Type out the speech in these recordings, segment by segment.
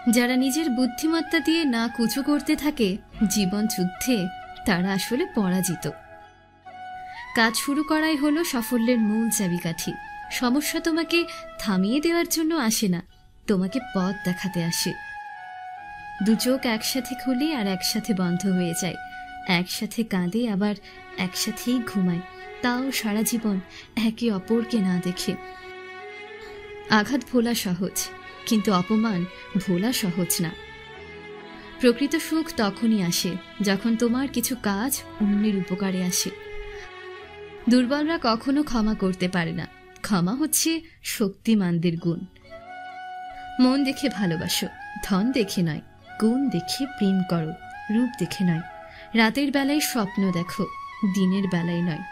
যারা নিজের বুদ্ধিমত্তা দিয়ে না কুচু করতে থাকে জীবন যুদ্ধে, তারা আসলে পরাজিত। কাজ শুরু করাই হলো সাফল্যের মূল চাবিকাঠি। সমস্যা তোমাকে থামিয়ে দেওয়ার জন্য আসে না, তোমাকে পথ দেখাতে আসে। দু চোখ একসাথে খুলে আর একসাথে বন্ধ হয়ে যায়, একসাথে কাঁদে আবার একসাথেই ঘুমায়, তাও সারা জীবন একে অপরকে না দেখে। আঘাত ভোলা সহজ, কিন্তু অপমান ভোলা সহজ না। প্রকৃত সুখ তখনই আসে যখন তোমার কিছু কাজ অন্যের উপকারে আসে। দুর্বলরা কখনো ক্ষমা করতে পারে না, ক্ষমা হচ্ছে শক্তিমানদের গুণ। মন দেখে ভালোবাসো, ধন দেখে নয়, গুণ দেখে প্রেম করো, রূপ দেখে নয়। রাতের বেলায় স্বপ্ন দেখো, দিনের বেলায় নয়।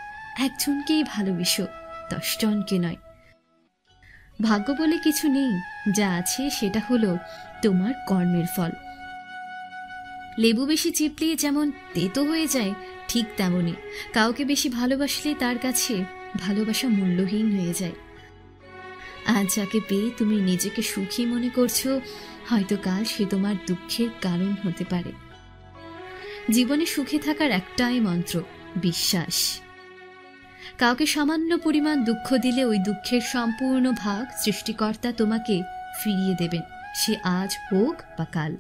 একজনকেই ভালোবেসো, 10 জনকে নয়। ভাগ্য বলে কিছু নেই, যা আছে সেটা হলো তোমার কর্মের ফল। লেবু বেশি চিপলে যেমন তেতো হয়ে যায়, ঠিক তেমনই কাউকে বেশি ভালোবাসলে তার কাছে ভালোবাসা মূল্যহীন হয়ে যায়। আজ যাকে পেয়ে তুমি নিজেকে সুখী মনে করছো, হয়তো কাল সে তোমার দুঃখের কারণ হতে পারে। জীবনে সুখে থাকার একটাই মন্ত্র, বিশ্বাস। কাউকে সামান্য পরিমাণ দুঃখ দিলে ওই দুঃখের সম্পূর্ণ ভাগ সৃষ্টিকর্তা তোমাকে ফিরিয়ে দেবেন, সে আজ হোক বা কাল।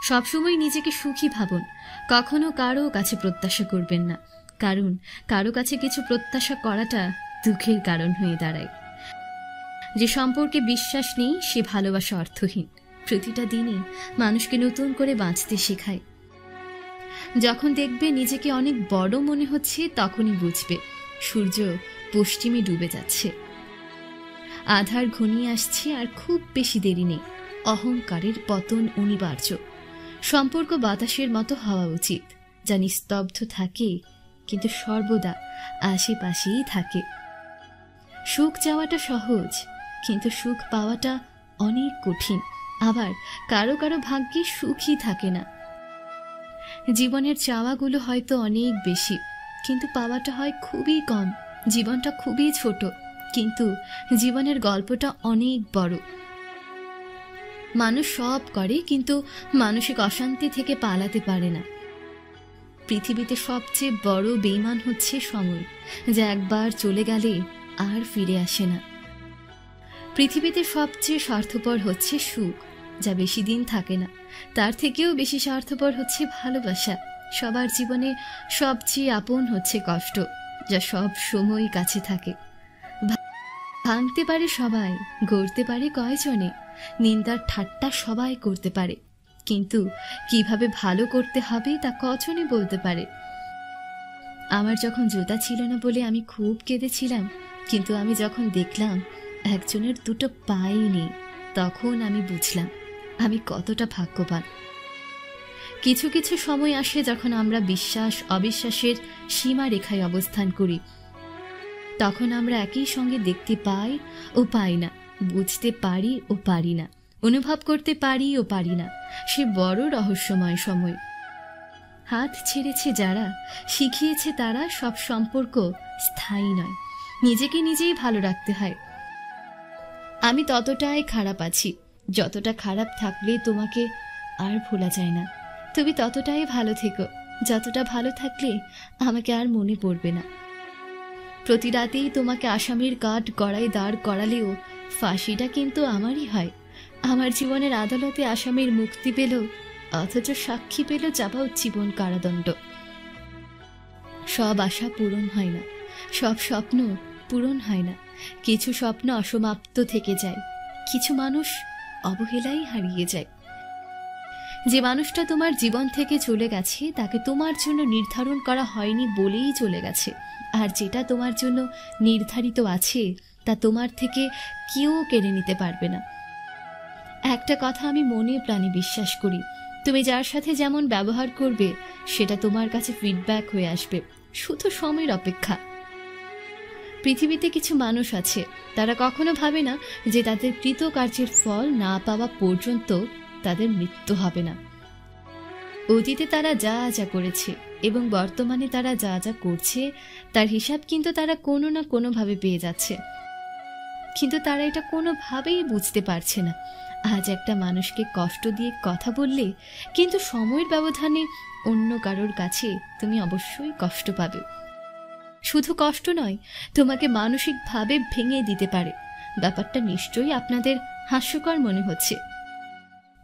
সবসময় নিজেকে সুখী ভাবুন, কখনো কারো কাছে প্রত্যাশা করবেন না, কারণ কারো কাছে কিছু প্রত্যাশা করাটা দুঃখের কারণ হয়ে দাঁড়ায়। যে সম্পর্কে বিশ্বাস নেই সে ভালোবাসা অর্থহীন। প্রতিটা দিনই মানুষকে নতুন করে বাঁচতে শেখায়। যখন দেখবে নিজেকে অনেক বড় মনে হচ্ছে, তখনই বুঝবে সূর্য পশ্চিমে ডুবে যাচ্ছে, আধার ঘনিয়ে আসছে, আর খুব বেশি দেরি নেই। অহংকারের পতন অনিবার্য। সম্পর্ক বাতাসের মতো হওয়া উচিত, যা নিস্তব্ধ থাকে কিন্তু সর্বদা আশেপাশেই থাকে। সুখ চাওয়াটা সহজ, কিন্তু সুখ পাওয়াটা অনেক কঠিন। আবার কারো কারো ভাগ্যে সুখই থাকে না। জীবনের চাওয়াগুলো হয়তো অনেক বেশি, কিন্তু পাওয়াটা হয় খুবই কম। জীবনটা খুবই ছোট, কিন্তু জীবনের গল্পটা অনেক বড়। মানুষ সব করে, কিন্তু মানসিক অশান্তি থেকে পালাতে পারে না। পৃথিবীতে সবচেয়ে বড় বেঈমান হচ্ছে সময়, যা একবার চলে গেলে আর ফিরে আসে না। পৃথিবীতে সবচেয়ে স্বার্থপর হচ্ছে সুখ, যা বেশি দিন থাকে না। তার থেকেও বেশি স্বার্থপর হচ্ছে ভালোবাসা। সবার জীবনে সবচেয়ে আপন হচ্ছে কষ্ট, যা সব সময় কাছে থাকে। ভাঙতে পারে সবাই, গড়তে পারে কয়জনে, নিন্দার ঠাট্টা সবাই করতে পারে, কিন্তু কিভাবে ভালো করতে হবে তা কজনে বলতে পারে। আমার যখন জুতা ছিল না বলে আমি খুব কেঁদেছিলাম, কিন্তু আমি যখন দেখলাম একজনের দুটো পাই নেই, তখন আমি বুঝলাম আমি কতটা ভাগ্যবান। কিছু কিছু সময় আসে যখন আমরা বিশ্বাস অবিশ্বাসের সীমা রেখায় অবস্থান করি। তখন আমরা একই সঙ্গে দেখতে পাই ও পাই না, বুঝতে পারি ও পারি না, অনুভব করতে পারি ও পারি না। সে বড় রহস্যময় সময়। হাত ছেড়েছে যারা, শিখিয়েছে তারা, সব সম্পর্ক স্থায়ী নয়। নিজেকে নিজেই ভালো রাখতে হয়। আমি ততটাই খারাপ আছি, যতটা খারাপ থাকলে তোমাকে আর ভোলা যায় না। তুমি ততটাই ভালো থেকো, যতটা ভালো থাকলে আমাকে আর মনে পড়বে না। প্রতি রাতেই তোমাকে আসামির কাঠ গড়ায় দাঁড় করালেও ফাঁসিটা কিন্তু আমারই হয়। আমার জীবনের আদালতে আসামির মুক্তি পেল, অথচ সাক্ষী পেল যাবজ্জীবন কারাদণ্ড। সব আশা পূরণ হয় না, সব স্বপ্ন পূরণ হয় না। কিছু স্বপ্ন অসমাপ্ত থেকে যায়, কিছু মানুষ অবহেলাই হারিয়ে যায়। যে মানুষটা তোমার জীবন থেকে চলে গেছে তাকে তোমার জন্য নির্ধারণ করা হয়নি বলেই চলে গেছে, আর যেটা তোমার জন্য নির্ধারিত আছে তা তোমার থেকে কেউ কেড়ে নিতে পারবে না। একটা কথা আমি মনে প্রাণে বিশ্বাস করি, তুমি যার সাথে যেমন ব্যবহার করবে সেটা তোমার কাছে ফিডব্যাক হয়ে আসবে, শুধু সময়ের অপেক্ষা। পৃথিবীতে কিছু মানুষ আছে, তারা কখনো ভাবে না যে তাদের কৃতকার্যের ফল না পাওয়া পর্যন্ত তাদের মৃত্যু হবে না। অতীতে তারা যা যা করেছে এবং বর্তমানে তারা যা যা করছে তার হিসাব কিন্তু তারা কোনো না কোনোভাবে পেয়ে যাচ্ছে, কিন্তু তারা এটা কোনোভাবেই বুঝতে পারছে না। আজ একটা মানুষকে কষ্ট দিয়ে কথা বললে কিন্তু সময়ের ব্যবধানে অন্য কারোর কাছে তুমি অবশ্যই কষ্ট পাবে। শুধু কষ্ট নয়, তোমাকে মানসিকভাবে ভেঙে দিতে পারে। ব্যাপারটা নিশ্চয়ই আপনাদের হাস্যকর মনে হচ্ছে,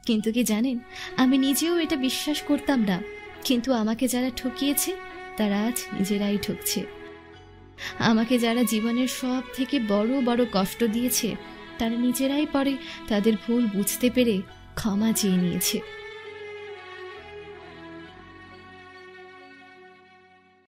কিন্তু কি জানেন, আমি নিজেও এটা বিশ্বাস করতাম না। কিন্তু আমাকে যারা ঠকিয়েছে তারা আজ নিজেরাই ঠকছে। আমাকে যারা জীবনের সব থেকে বড় বড় কষ্ট দিয়েছে তারা নিজেরাই পরে তাদের ভুল বুঝতে পেরে ক্ষমা চেয়ে নিয়েছে।